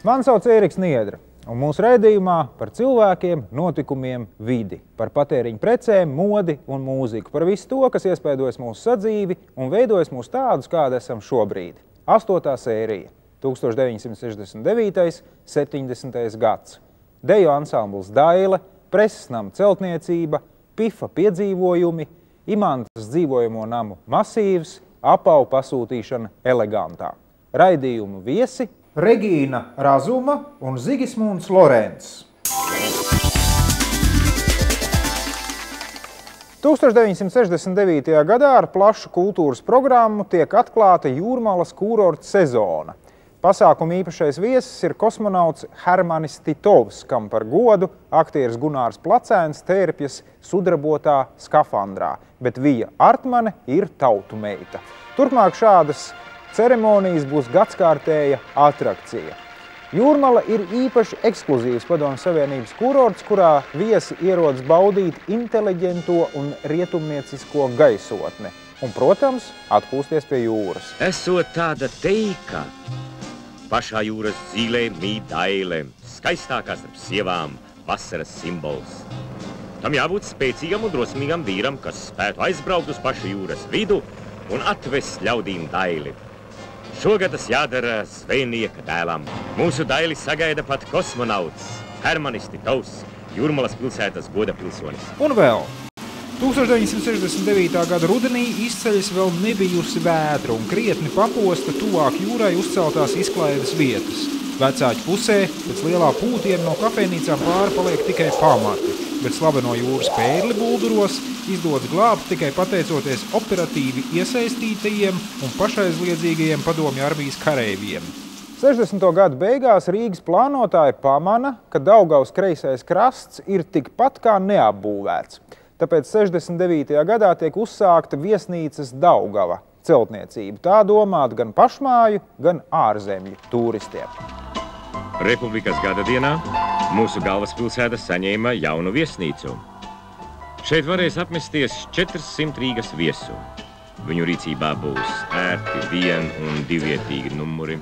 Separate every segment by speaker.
Speaker 1: Mani sauc Ēriks Niedra, un mūsu raidījumā par cilvēkiem, notikumiem, vidi, par patēriņu precēm, modi un mūziku, par visu to, kas iespaidojas mūsu sadzīvi un veidojas mūs tādus, kādi esam šobrīd. 8. sērija, 1969. 70. gads. Deju ansambls Daile, Preses nama celtniecība, Pifa piedzīvojumi, Imantas dzīvojamo namu masīvs, Apau pasūtīšana Elegantā. Raidījumu viesi Regīna Razuma un Zigismunds Lorents. 1969. gadā ar plašu kultūras programmu tiek atklāta Jūrmalas kūrorta sezona. Pasākuma īpašais viesis ir kosmonauts Hermanis Titovs, kam par godu aktieris Gunārs Placēns tērpjas sudrabotā skafandrā, bet Vija Artmane ir tautu meita. Turpmāk šādas ceremonijas būs gadskārtēja atrakcija. Jūrmala ir īpaši ekskluzīvs Padomju Savienības kurorts, kurā viesi ierodas baudīt inteliģento un rietumniecisko gaisotni. Un, protams, atpūsties pie jūras.
Speaker 2: Esot tāda teika, pašā jūras dzīlē mīt Daile, skaistākās starp sievām, vasaras simbols. Tam jābūt spēcīgam un drosmīgam vīram, kas spētu aizbraukt uz pašu jūras vidu un atvest ļaudīm Daili. Šogad tas jādara zvejnieka dēlam. Mūsu Daili sagaida pat kosmonauts Hermanis Titovs, Jūrmalas pilsētas goda pilsonis.
Speaker 1: Un vēl. 1969. gada rudenī izceļas vēl nebijusi vētra un krietni paposta tuvāk jūrai uzceltās izklaides vietas. Vecāķu pusē pēc lielā pūtiena no kafejnīcām pāri paliek tikai pamati, bet slaveno jūras pērli bulduros izdodas glābt tikai pateicoties operatīvi iesaistītajiem un pašaizliedzīgajiem Padomju armijas kareiviem. 60. gadu beigās Rīgas plānotāji pamana, ka Daugavas kreisais krasts ir tikpat kā neapbūvēts. Tāpēc 69. gadā tiek uzsākta viesnīcas Daugava celtniecība. Tā domāta gan pašmāju, gan ārzemju turistiem.
Speaker 2: Republikas gada dienā mūsu galvaspilsēta saņēma jaunu viesnīcu. Šeit varēs apmesties 400 Rīgas viesu. Viņu rīcībā būs ērti vien- un divvietīgi numuri,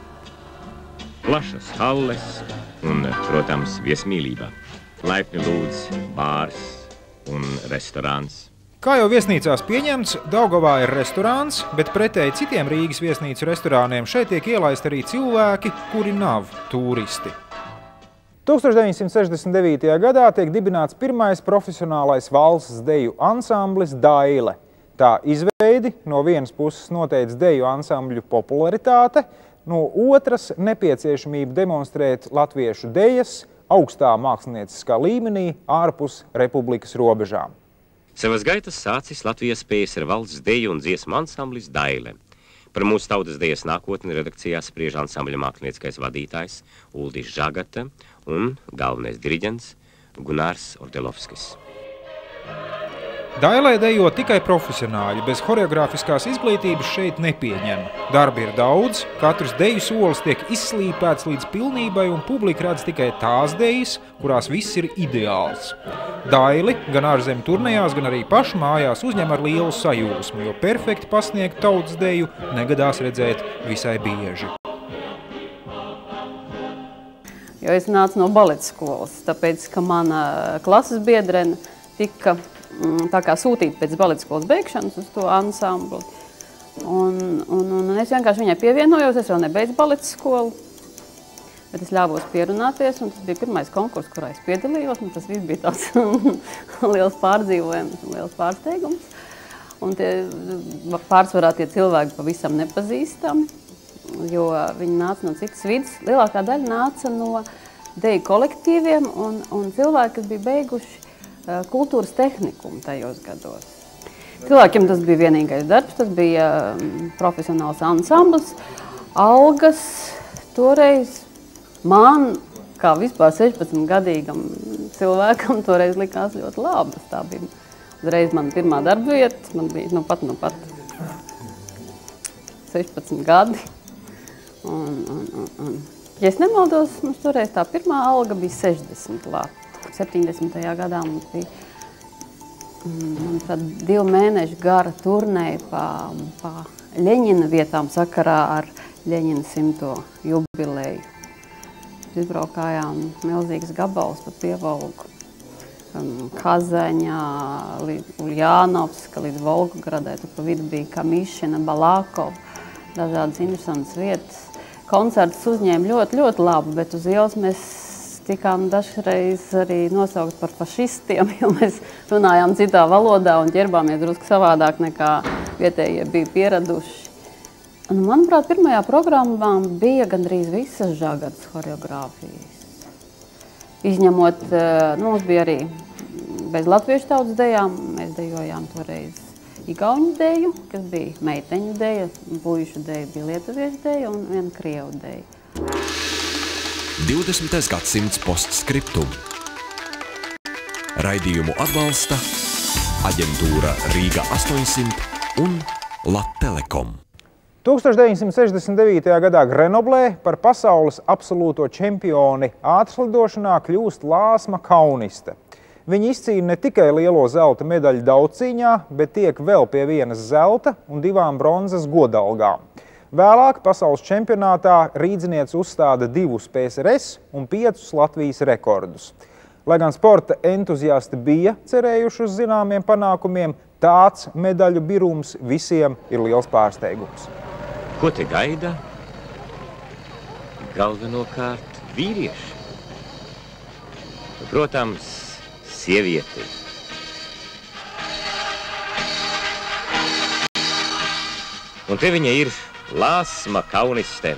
Speaker 2: plašas halles un, protams, viesmīlība. Laipni lūdz bārs un restorāns.
Speaker 1: Kā jau viesnīcās pieņemts, Daugavā ir restorāns, bet pretēji citiem Rīgas viesnīcu restorāniem šeit tiek ielaisti arī cilvēki, kuri nav turisti. 1969. gadā tiek dibināts pirmais profesionālais valsts deju ansamblis Daile. Tā izveidi no vienas puses noteica deju ansambļu popularitāte, no otras nepieciešamība demonstrēt latviešu dejas augstā mākslinieciskā līmenī ārpus republikas robežām.
Speaker 2: Savas gaitas sācis Latvijas PSR valsts deju un dziesmu ansamblis Daile. Par mūsu tautas dejas nākotni redakcijā spriež ansambļa mākslinieckais vadītājs Uldis Žagata un galvenais diriģents Gunārs Ordelovskis.
Speaker 1: Dailē dejo tikai profesionāļi, bez horeogrāfiskās izglītības šeit nepieņem. Darbi ir daudz, katrs deju solis tiek izslīpēts līdz pilnībai un publika redz tikai tās dejas, kurās viss ir ideāls. Daili gan ārzemju turnejās, gan arī pašu mājās uzņem ar lielu sajūsmu, jo perfekti pasniegt tautas deju negadās redzēt visai bieži.
Speaker 3: Jo es nācu no baleta skolas, tāpēc, ka mana klases biedrene tika tā kā sūtīt pēc baleta skolas beigšanas uz to ansambli. Un es vienkārši viņai pievienojos, es vēl nebeidzu baleta skolu, bet es ļāvos pierunāties, un tas bija pirmais konkurss, kurā es piedalījos, un tas viss bija tāds liels pārdzīvojums un liels pārsteigums. Un pārsvarā tie cilvēki pavisam nepazīstami, jo viņi nāca no citas vidas. Lielākā daļa nāca no deju kolektīviem un cilvēki, kas bija beiguši kultūras tehnikumu tajos gados. Cilvēkiem tas bija vienīgais darbs, tas bija profesionāls ansamblis. Algas toreiz man, kā vispār 16-gadīgam cilvēkam, toreiz likās ļoti labas. Tā bija uzreiz mana pirmā darba vieta, man bija nu pat 16 gadi. Ja es nemaldos, mums toreiz tā pirmā alga bija 60 lati. 70. gadā mums bija manuprāt, 2 mēnešu gara turnēja pa Ļeņina vietām sakarā ar Ļeņina 100. jubileju. izbraukājām milzīgas gabals pa Pievolgu. Kazaņā, Uljānovska līdz Volgogradai, tur pa vidu bija Kamišina, Balākova, dažādas interesantas vietas. Koncertus uzņēma ļoti, ļoti labi, bet uz ielas mēs tikām dažreiz arī nosaukt par fašistiem, jo mēs runājām citā valodā un ķerbāmies drusku savādāk nekā vietējie bija pieraduši. Un, manuprāt, pirmajā programmā bija gandrīz visas Žagadas choreogrāfijas. Izņemot, mums bija arī bez latviešu tautas dejām, mēs dejojām toreiz igauņu deju, kas bija meiteņu deja, puišu deja bija lietuviešu deja un viena krievu deja.
Speaker 4: 20. gadsimts postskriptum. Raidījumu atbalsta aģentūra Rīga 800 un Lattelekom.
Speaker 1: 1969. gadā Grenoblē par pasaules absolūto čempioni ātrslidošanā kļūst Lāsma Kauniste. Viņa izcīna ne tikai lielo zelta medaļu daudzcīņā, bet tiek vēl pie vienas zelta un 2 bronzas godalgām. Vēlāk pasaules čempionātā rīdziniece uzstāda 2 PSRS un 5 Latvijas rekordus. Lai gan sporta entuziasti bija cerējuši uz zināmiem panākumiem, tāds medaļu birums visiem ir liels pārsteigums.
Speaker 2: Ko te gaida? Galvenokārt vīrieši. Protams, sievieti. Un te viņa ir Lāsma Kauniste.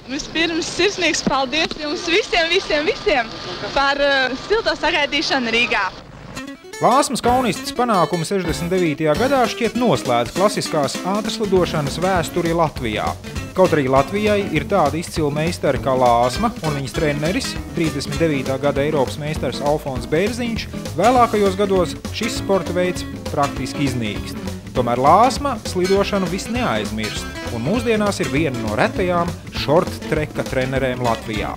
Speaker 5: Vispirms sirsnīgs paldies jums visiem par silto sagaidīšanu Rīgā.
Speaker 1: Lāsmas Kaunistes panākumi 69. gadā šķiet noslēdz klasiskās ātrslidošanas vēsturi Latvijā. Kaut arī Latvijai ir tāda izcila meistari kā Lāsma un viņas treneris, 39. gada Eiropas meistars Alfons Bērziņš, vēlākajos gados šis sporta veids praktiski iznīkst. Tomēr Lāsma slidošanu vis neaizmirst, un mūsdienās ir viena no retajām šorttreka trenerēm Latvijā.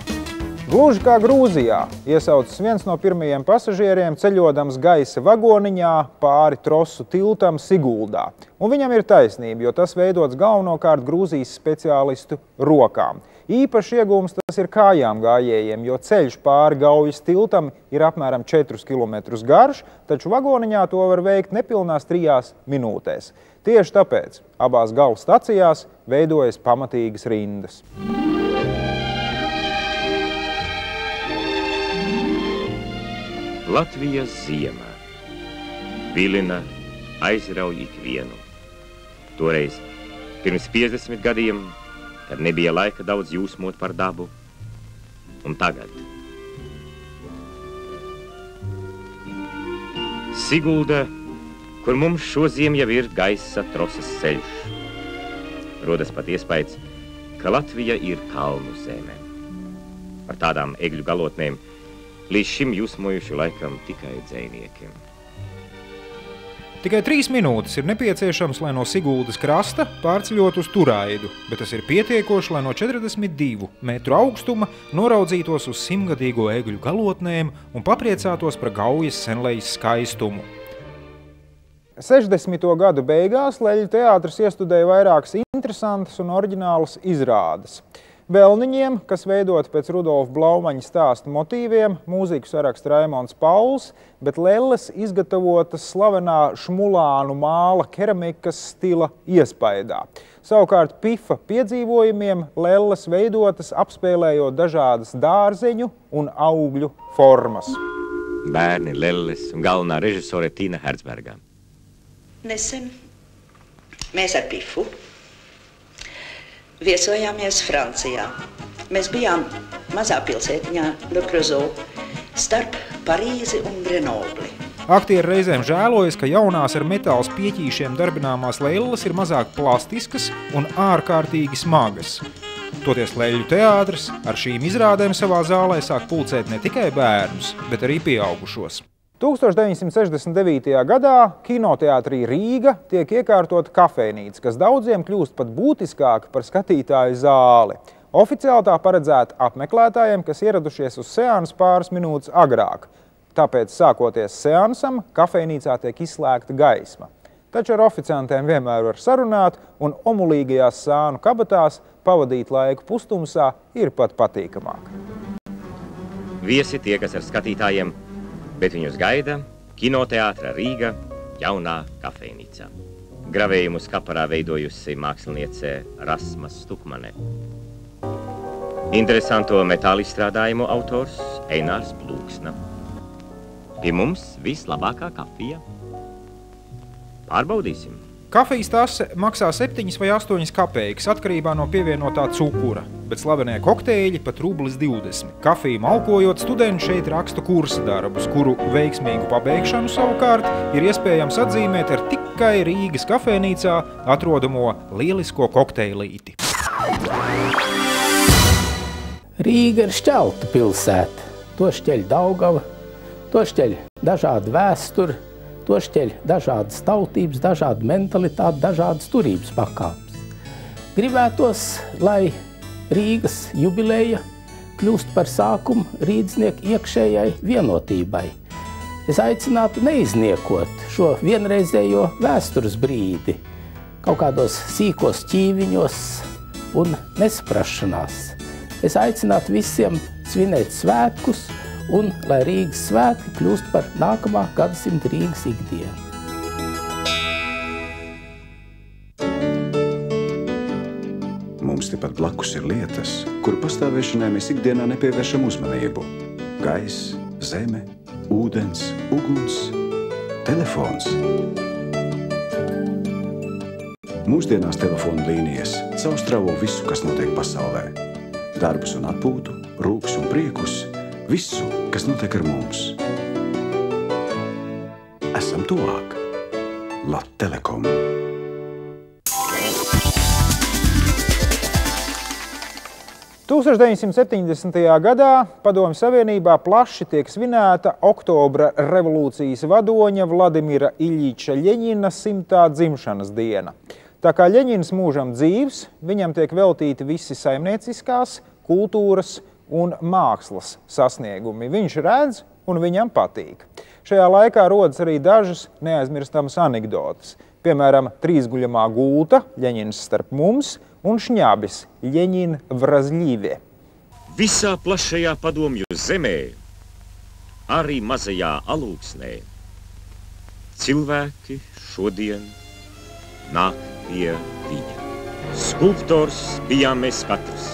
Speaker 1: Gluži kā Grūzijā, iesaucis viens no pirmajiem pasažieriem ceļodams gaisa vagoniņā pāri trosu tiltam Siguldā. Un viņam ir taisnība, jo tas veidots galvenokārt Grūzijas speciālistu rokām. Īpaši iegūms tas ir kājām gājējiem, jo ceļš pāri Gaujas tiltam ir apmēram 4 km garš, taču vagoniņā to var veikt nepilnās 3 minūtēs. Tieši tāpēc abās galu stacijās veidojas pamatīgas rindas.
Speaker 2: Latvijas ziema. Vilina aizrauj ikvienu. Toreiz, pirms 50 gadiem, kad nebija laika daudz jūsmot par dabu. Un tagad. Sigulda, kur mums šoziem jau ir gaisa troses ceļš. Rodas pat iespējas, ka Latvija ir kalnu zeme. Par tādām egļu galotnēm līdz šim jūsmojuši laikam tikai dzejniekiem.
Speaker 1: Tikai 3 minūtes ir nepieciešams, lai no Siguldas krasta pārceļot uz Turaidu, bet tas ir pietiekoši, lai no 42 metru augstuma noraudzītos uz 100-gadīgo egļu galotnēm un papriecātos par Gaujas senlejas skaistumu. 60. gadu beigās Leļu teātris iestudēja vairākas interesantas un oriģinālas izrādes. Vēlniņiem, kas veidoti pēc Rudolfa Blaumaņa stāsta motīviem, mūziku saraksta Raimonds Pauls, bet lelles izgatavotas slavenā šmulānu māla keramikas stila iespaidā. Savukārt Pifa piedzīvojumiem lelles veidotas apspēlējot dažādas dārzeņu un augļu formas.
Speaker 2: Bērni, lelles un galvenā režisore Tīna Herzberga.
Speaker 6: Nesen mēs ar Pifu viesojāmies Francijā. Mēs bijām mazā pilsētiņā Le Creusot starp Parīzi un Grenobli.
Speaker 1: Aktieri reizēm žēlojas, ka jaunās ar metāls pieķīšiem darbināmās lelles ir mazāk plastiskas un ārkārtīgi smagas. Toties Leļu teātris ar šīm izrādēm savā zālē sāk pulcēt ne tikai bērnus, bet arī pieaugušos. 1969. gadā kinoteātrī Rīga tiek iekārtota kafejnīca, kas daudziem kļūst pat būtiskāka par skatītāju zāli. Oficiāli tā paredzēta apmeklētājiem, kas ieradušies uz seansu pāris minūtes agrāk. Tāpēc, sākoties seansam, kafejnīcā tiek izslēgta gaisma. Taču ar oficiantiem vienmēr var sarunāt, un omulīgajās sānu kabatās pavadīt laiku pustumsā ir pat patīkamāk.
Speaker 2: Viesi tiekas ar skatītājiem, bet viņus gaida Kinoteātra Rīga jaunā kafejnīca. Gravējumu skaparā veidojusi māksliniece Rasma Stukmane. Interesanto metāla izstrādājumu autors Einārs Plūksna. Pie mums vislabākā kafija. Pārbaudīsim.
Speaker 1: Kafijas tase maksā 7 vai 8 kapeikas atkarībā no pievienotā cukura, bet slavenie kokteļi pat $1,20. Kafiju malkojot, studenti šeit raksta kursa darbus, kuru veiksmīgu pabeigšanu savukārt ir iespējams atzīmēt ar tikai Rīgas kafejnīcā atrodamo lielisko kokteilīti.
Speaker 7: Rīga ir šķeltu pilsēta. To šķeļ Daugava, to šķeļ dažādi vēsturi, to šķeļ dažādas tautības, dažāda mentalitāte, dažādas turības pakāpes. Gribētos, lai Rīgas jubileja kļūst par sākumu rīdznieku iekšējai vienotībai. Es aicinātu neizniekot šo vienreizējo vēstures brīdi kaut kādos sīkos ķīviņos un nesaprašanās. Es aicinātu visiem svinēt svētkus un lai Rīgas svētki kļūst par nākamā gadsimta Rīgas ikdienu.
Speaker 8: Mums tepat blakus ir lietas, kuru pastāvēšanai mēs ikdienā nepievēršam uzmanību. Gaiss, zeme, ūdens, uguns, telefons. Mūsdienās telefona līnijas caurstrāvo visu, kas notiek pasaulē. Darbus un atpūtu, rūkus un priekus, visu, kas notiek ar mums. Esam tuvāk. Lattelekom.
Speaker 1: – 1970. gadā Padomju Savienībā plaši tiek svinēta Oktobra revolūcijas vadoņa Vladimira Iļiča Ļeņina 100. dzimšanas diena. Tā kā Ļeņins mūžam dzīvs, viņam tiek veltīti visi saimnieciskās, kultūras un mākslas sasniegumi. Viņš redz un viņam patīk. Šajā laikā rodas arī dažas neaizmirstamas anekdotas. Piemēram, trīsguļamā gulta Ļeņins starp mums un šņabis Ļeņina Vrazļīvie.
Speaker 2: Visā plašajā padomju zemē, arī mazajā Alūksnē, cilvēki šodien nāk pie viņa. Skulptors bijām mēs katrs,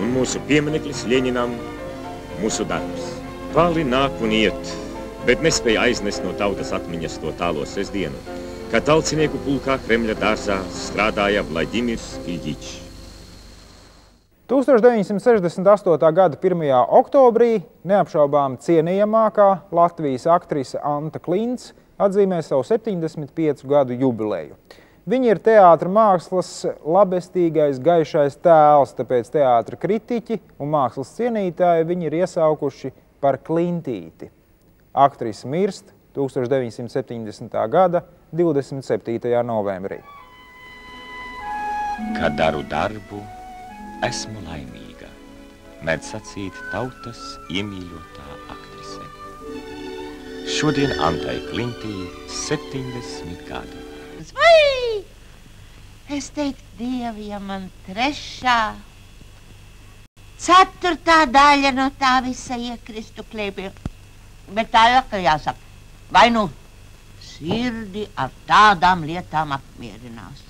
Speaker 2: un mūsu piemineklis Ļeņinam mūsu darbs. Pali nāk un iet, bet nespēja aiznest no tautas atmiņas to tālo sestdienu, kad talcinieku pulkā Kremļa dārzā strādāja Vladimirs Iļičs.
Speaker 1: 1968. gada 1. oktobrī neapšaubām cienījamākā Latvijas aktrise Anta Klints atzīmē savu 75 gadu jubileju. Viņa ir teātra mākslas labestīgais gaišais tēls, tāpēc teātra kritiķi un mākslas cienītāji viņi ir iesaukuši par Klintīti. Aktrise mirst 1970. gada 27. novembrī.
Speaker 2: Kad daru darbu, esmu laimīga, mēdz sacīt tautas iemīļotā aktrise. Šodien Antai Klintī 70 gadi.
Speaker 9: Vai! Es teiktu, Dievi, ja man 3., 4. daļa no tā visa iekristu klēpī. Bet tā jau jāsaka, vai nu sirdi ar tādām lietām apmierinās.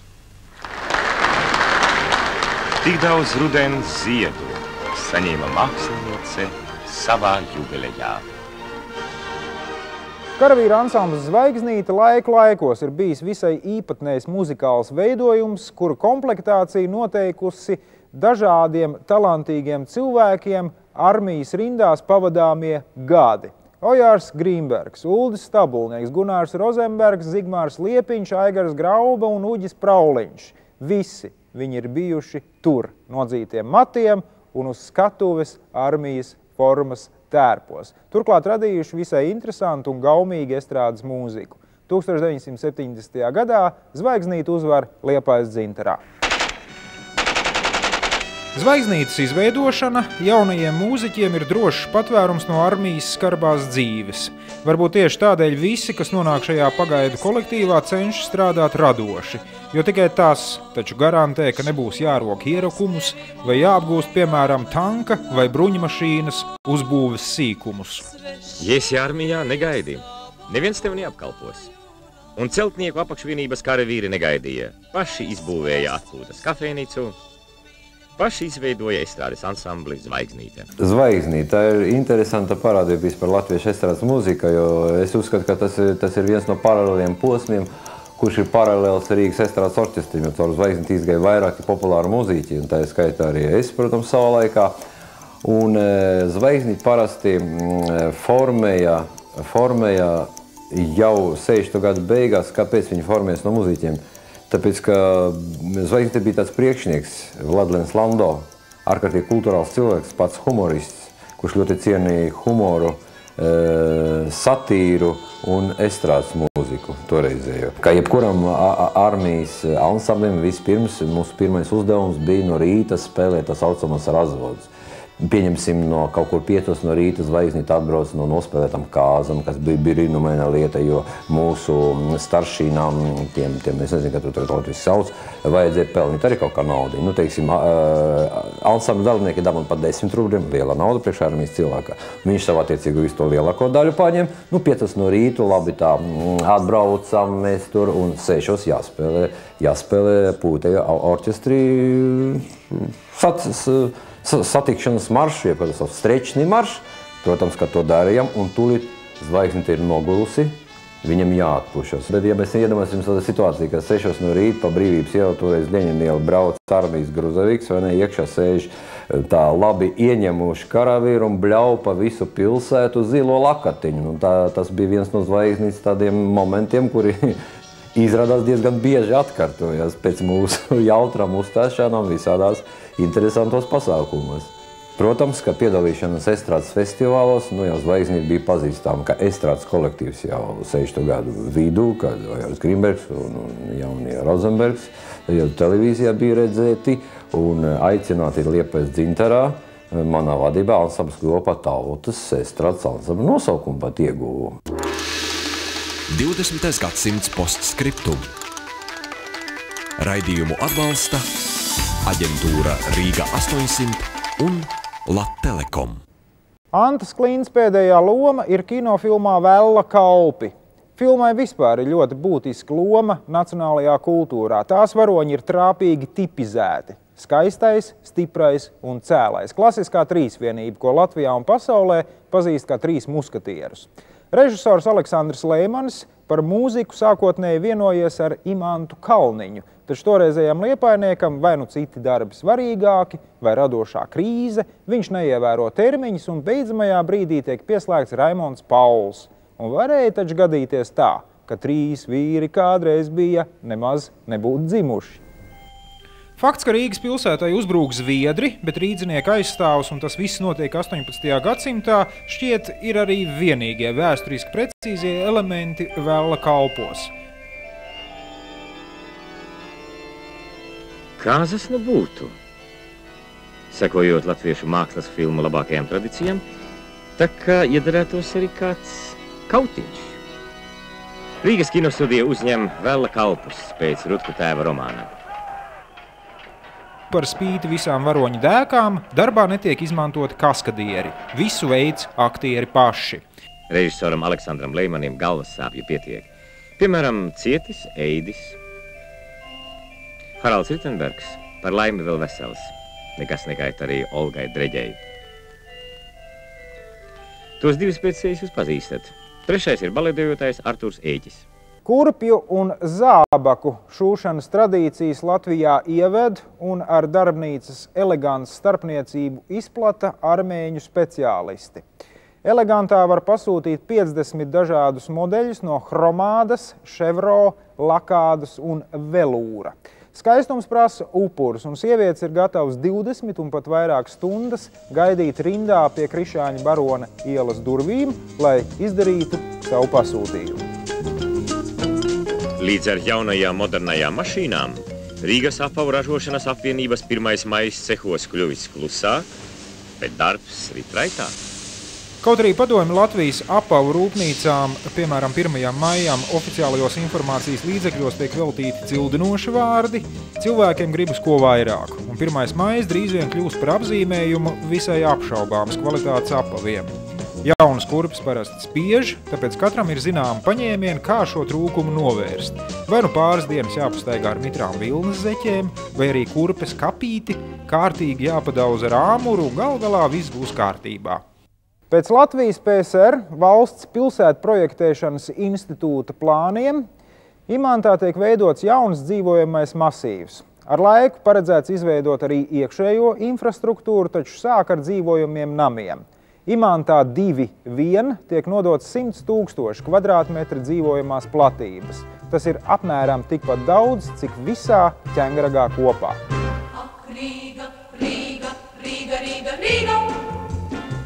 Speaker 2: Tik daudz rudens ziedu saņēma māksliniece savā jubilejā.
Speaker 1: Karavīra ansamblis Zvaigznīte laiku laikos ir bijis visai īpatnējs muzikāls veidojums, kuru komplektāciju noteikusi dažādiem talantīgiem cilvēkiem armijas rindās pavadāmie gadi. Ojārs Grīnbergs, Uldis Stabulnieks, Gunārs Rozenbergs, Zigmārs Liepiņš, Aigars Grauba un Uģis Prauliņš. Visi viņi ir bijuši tur, nodzītiem matiem un uz skatuves armijas formas tērpos. Turklāt radījuši visai interesantu un gaumīgu estrādes mūziku. 1970. gadā Zvaigznīte uzvar Liepājas Dzintarā. Zvaigznītes izveidošana jaunajiem mūziķiem ir drošs patvērums no armijas skarbās dzīves. Varbūt tieši tādēļ visi, kas nonāk šajā pagaidu kolektīvā, cenšas strādāt radoši, jo tikai tas taču garantē, ka nebūs jārok ierakumus vai jāapgūst, piemēram, tanka vai bruņmašīnas uzbūves sīkumus.
Speaker 2: Ja esi armijā, negaidi. Neviens tev neapkalpos. Un celtnieku apakšvienības karavīri negaidīja. Paši izbūvēja atpūtas kafejnīcu, paši izveidoja estrādes ansambli Zvaigznīte.
Speaker 10: Zvaigznīte, tā ir interesanta parādība par latviešu estrādes mūziku, jo es uzskatu, ka tas ir viens no paralēliem posmiem, kurš ir paralēls Rīgas estrādes orķestrim, jo caur Zvaigznīti izgāja vairāki populāri mūziķi, un tā ir skaitā arī es, protams, savā laikā. Un Zvaigznīte parasti formēja jau 60. gadu beigās. Kāpēc viņi formējas no mūziķiem? Tāpēc, ka Zvaigznīte bija tāds priekšnieks, Vladlens Lando, ārkārtīgi kulturāls cilvēks, pats humorists, kurš ļoti cienīja humoru, satīru un estrādes mūziku toreizējo. Kā jebkuram armijas ansamblim, vispirms mūsu pirmais uzdevums bija no rīta spēlēt tā saucamās razvodus. Pieņemsim, no kaut kur 5 no rīta Zvaigznīte atbrauc no nospēlētām kāzām, kas bija brīnumaina lieta, jo mūsu staršīnām, tiem es nezinu, kā tu Latvijas sauc, vajadzēja pelnīt arī kaut kā naudu. Nu, teiksim, ansambļa dalībnieki dabūja pat 10 rubļiem, liela nauda priekš armijas cilvēka. Viņš savā attiecīgi visu to lielāko daļu paņem. Nu, 5 no rīta, labi tā, atbraucam mēs tur un 6 jāspēlē pūtēja orķestrī satikšanas maršu, jeb strečni maršu. Protams, ka to darījām, un tūlīt Zvaigznīte ir nogulusi, viņam jāatpušas. Bet, ja mēs iedomāsim tādu situāciju, ka 6 no rīta pa Brīvības ielu, toreiz Ļeņina ielu brauc armijas gruzavīgs, vai ne, iekšā sēž tā labi ieņemuši karavīri un bļauj pa visu pilsētu zilo lakatiņu. Tas bija viens no Zvaigznītes tādiem momentiem, kuri izrādās diezgan bieži atkārtojas pēc mūsu jautrām uzstāšanām visādās interesantos pasākumos. Protams, ka piedalīšanas estrādes festivālos, jau Zvaigznīte bija pazīstama, ka estrādes kolektīvs jau 60. gadu vidū, kad Jānis Grimbergs un jaunie Rozenbergs jau televīzijā bija redzēti un aicināti Liepājas Dzintarā. Manā vadībā ansamblis kopā Tautas estrādes ansambļa nosaukumu pat ieguva.
Speaker 4: 20. gadsimts postskriptum. Raidījumu atbalsta aģentūra Rīga 800 un Lattelekom.
Speaker 1: Antas Klīns pēdējā loma ir kinofilmā Vella kalpi. Filmai vispār ir ļoti būtiska loma nacionālajā kultūrā. Tās varoņi ir trāpīgi tipizēti. Skaistais, stiprais un cēlais. Klasiskā trīsvienība, ko Latvijā un pasaulē pazīst kā 3 muskatierus. Režisors Aleksandrs Leimanis par mūziku sākotnēji vienojies ar Imantu Kalniņu, taču toreizējam liepainiekam vai nu citi darbi svarīgāki vai radošā krīze, viņš neievēro termiņus un beidzamajā brīdī tiek pieslēgts Raimonds Pauls. Un varēja taču gadīties tā, ka 3 vīri kādreiz bija nemaz nebūtu dzimuši. Fakts, ka Rīgas pilsētai uzbrūk zviedri, bet rīdzinieki aizstāvus un tas viss notiek 18. gadsimtā, šķiet ir arī vienīgie vēsturiski precīzie elementi Vella kalpos.
Speaker 2: Kāzas nu būtu? Sekojot latviešu mākslas filmu labākajām tradicijām, tā kā iedarētos arī kāds kautiņš. Rīgas kinostudija uzņem Vella kalpus pēc Rutku tēva romāna.
Speaker 1: Par spīti visām varoņu dēkām, darbā netiek izmantoti kaskadieri. Visu veids aktieri paši.
Speaker 2: Režisoram Aleksandram Leimanim galvas sāpju pietiek. Piemēram, Cietis, Eidis. Haralds Ritenbergs par laimi vēl vesels. Nekas nekait arī Olgai Dreģei. Tos 2 pēc sevis jūs pazīstat. 3. ir baletdejotājs Artūrs Ēķis.
Speaker 1: Kurpju un zābaku šūšanas tradīcijas Latvijā ieved un ar darbnīcas elegants starpniecību izplata armēņu speciālisti. Elegantā var pasūtīt 50 dažādus modeļus no hromādas, ševro, lakādas un velūra. Skaistums prasa upurus, un sievietes ir gatavas 20 un pat vairāk stundas gaidīt rindā pie Krišāņa barona ielas durvīm, lai izdarītu savu pasūtījumu.
Speaker 2: Līdz ar jaunajām modernajām mašīnām Rīgas apavu ražošanas apvienības 1. maijs cehos kļuvis klusāk, bet darbs rit raitāk.
Speaker 1: Kaut arī padomju Latvijas apavu rūpnīcām, piemēram, 1. maijam oficiālajos informācijas līdzekļos tiek veltīti cildinoši vārdi, cilvēkiem gribas ko vairāk, un 1. maijs drīz vien kļūst par apzīmējumu visai apšaubāmas kvalitātes apaviem. Jaunas kurpes parasti spiež, tāpēc katram ir zināma paņēmiena, kā šo trūkumu novērst. Vai nu pāris dienas jāpastaigā ar mitrām vilnas zeķēm, vai arī kurpes kapīti, kārtīgi jāpadauza ar āmuru, un gal galā viss būs kārtībā. Pēc Latvijas PSR valsts pilsētu projektēšanas institūta plāniem Imantā tiek veidots jauns dzīvojamais masīvs. Ar laiku paredzēts izveidot arī iekšējo infrastruktūru, taču sāk ar dzīvojamiem namiem. Imantā 2.1 tiek nodots 100 000 kvadrātmetri dzīvojamās platības. Tas ir apmēram tikpat daudz, cik visā Ķengragā kopā.
Speaker 11: Ak, Rīga, Rīga, Rīga, Rīga, Rīga!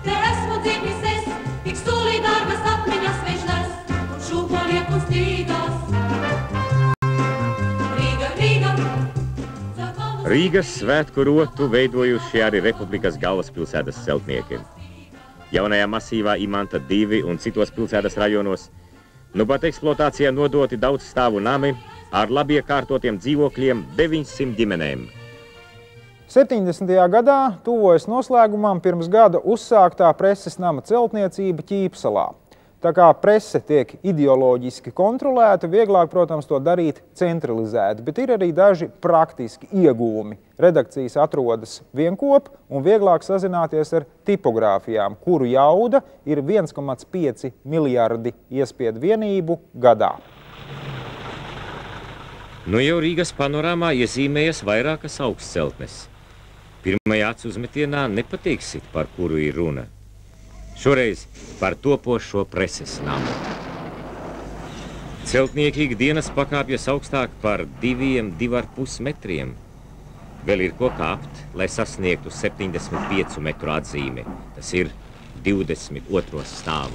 Speaker 11: Te esmu dzīvis es, tik solidārgas atmiņas viņš nes, un šūpo liek un stīgās. Rīga, Rīga!
Speaker 2: Rīgas svētku rotu veidojuši arī Republikas galvaspilsētas celtnieki. Jaunajā masīvā Imanta 2 un citos pilsētas rajonos nu pat eksploatācijā nodoti daudz stāvu nami ar labi iekārtotiem dzīvokļiem 900 ģimenēm.
Speaker 1: 70. gadā tuvojas noslēgumam pirms gada uzsāktā preses nama celtniecība Ķīpsalā. Tā kā prese tiek ideoloģiski kontrolēta, vieglāk, protams, to darīt centralizēti, bet ir arī daži praktiski iegūmi. Redakcijas atrodas vienkop un vieglāk sazināties ar tipogrāfijām, kuru jauda ir 1,5 miljardi iespiedu vienību gadā.
Speaker 2: Nu jau Rīgas panorāmā iezīmējas vairākas augstceltnes. Pirmajā acu uzmetienā nepateiksit, par kuru ir runa. Šoreiz par topošo preses namu. Celtnieki ikdienas pakāpjas augstāk par 2,5 metriem. Vēl ir ko kāpt, lai sasniegtu 75 metru atzīmi. Tas ir 22. stāvu.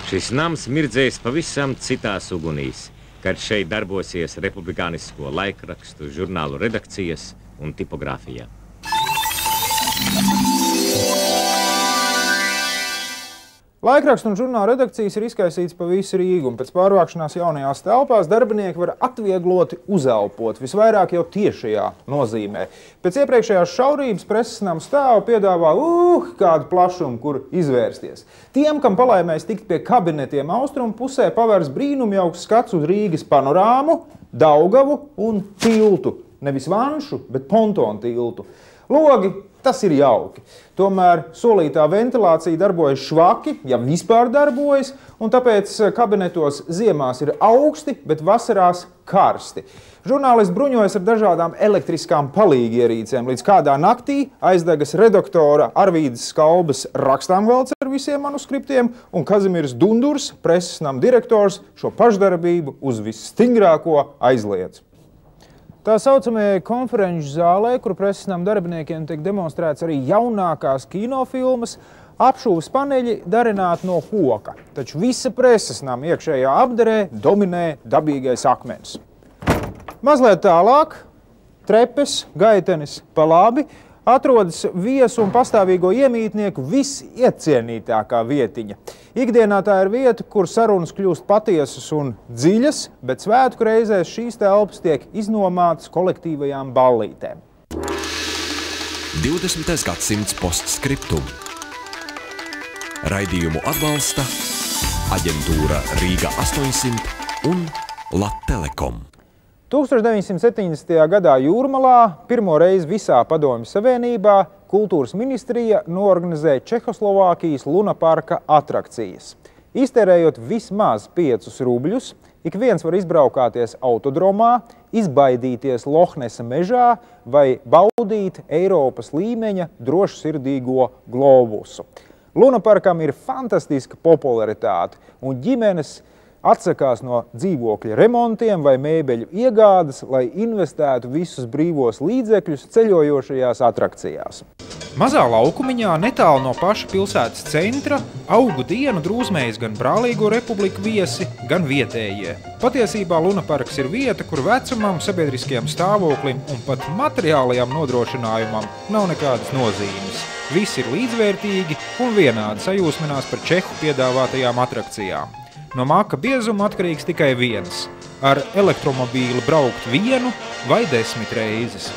Speaker 2: Šis nams mirdzēs pavisam citās ugunīs, kad šeit darbosies republikānisko laikrakstu, žurnālu redakcijas un tipogrāfija.
Speaker 1: Laikrakstu un žurnālu redakcijas ir izkaisīts pa visu Rīgu, un pēc pārvākšanās jaunajās telpās darbinieki var atviegloti uzelpot, visvairāk jau tiešajā nozīmē. Pēc iepriekšējās šaurības preses nama stāva piedāvā kādu plašumu, kur izvērsties. Tiem, kam palaimēs tikt pie kabinetiem austrumu pusē, pavērs brīnumjauks skats uz Rīgas panorāmu, Daugavu un tiltu. Nevis vanšu, bet pontonu tiltu. Logi, tas ir jauki. Tomēr solītā ventilācija darbojas švaki, ja vispār darbojas, un tāpēc kabinetos ziemās ir augsti, bet vasarās karsti. Žurnālisti bruņojas ar dažādām elektriskām palīgierīcēm, līdz kādā naktī aizdegas redaktora Arvīdas Skalbes rakstāmgalds ar visiem manuskriptiem, un Kazimieris Dundurs, preses nama direktors, šo pašdarbību uz visstingrāko aizliedz. Tā saucamajai konferenču zālē, kur preses nama darbiniekiem tiek demonstrēts arī jaunākās kinofilmas, apšūves paneļi darināti no koka. Taču visa preses nama iekšējā apdarē dominē dabīgais akmens. Mazliet tālāk, trepes, gaitenis pa labi, atrodas viesu un pastāvīgo iemītnieku visiecienītākā vietiņa. Ikdienā tā ir vieta, kur sarunas kļūst patiesas un dziļas, bet svētku reizēs šīs telpas tiek iznomātas kolektīvajām ballītēm.
Speaker 4: 20. gadsimts postskriptum. Raidījumu atbalsta aģentūra Rīga 800 un Lattelekom.
Speaker 1: 1970. gadā Jūrmalā pirmo reizi visā Padomju Savienībā Kultūras ministrija noorganizēja Čehoslovākijas lunaparka atrakcijas. Iztērējot vismaz 5 rubļus, ik viens var izbraukāties autodromā, izbaidīties Lohnesa mežā vai baudīt Eiropas līmeņa drošsirdīgo globusu. Lunaparkam ir fantastiska popularitāte, un ģimenes atsakās no dzīvokļa remontiem vai mēbeļu iegādes, lai investētu visus brīvos līdzekļus ceļojošajās atrakcijās. Mazā laukumiņā netālu no paša pilsētas centra augu dienu drūzmējas gan Brālīgo republiku viesi, gan vietējie. Patiesībā Lunaparks ir vieta, kur vecumam, sabiedriskajam stāvoklim un pat materiālajam nodrošinājumam nav nekādas nozīmes. Visi ir līdzvērtīgi un vienādi sajūsminās par čehu piedāvātajām atrakcijām. No maka biezuma atkarīgs tikai viens – ar elektromobīli braukt 1 vai 10 reizes.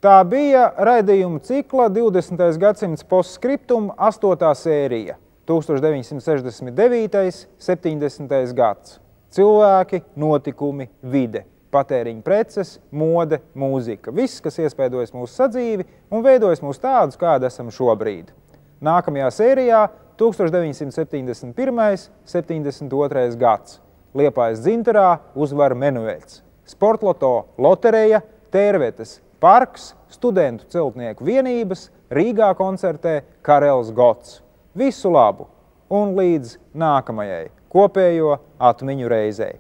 Speaker 1: Tā bija raidījuma cikla 20. gadsimts postskriptum 8. sērija, 1969. 70. gads. Cilvēki, notikumi, vide, patēriņa preces, mode, mūzika. Viss, kas iespaidojas mūsu sadzīvi un veidojas mūs tādus, kādi esam šobrīd. Nākamajā sērijā 1971. 72. gads. Liepājas Dzintarā uzvar Menueļs. Sportloto lotereja, Tērvetes parks, studentu celtnieku vienības, Rīgā koncertē Karels Gots. Visu labu un līdz nākamajai kopējo atmiņu reizei.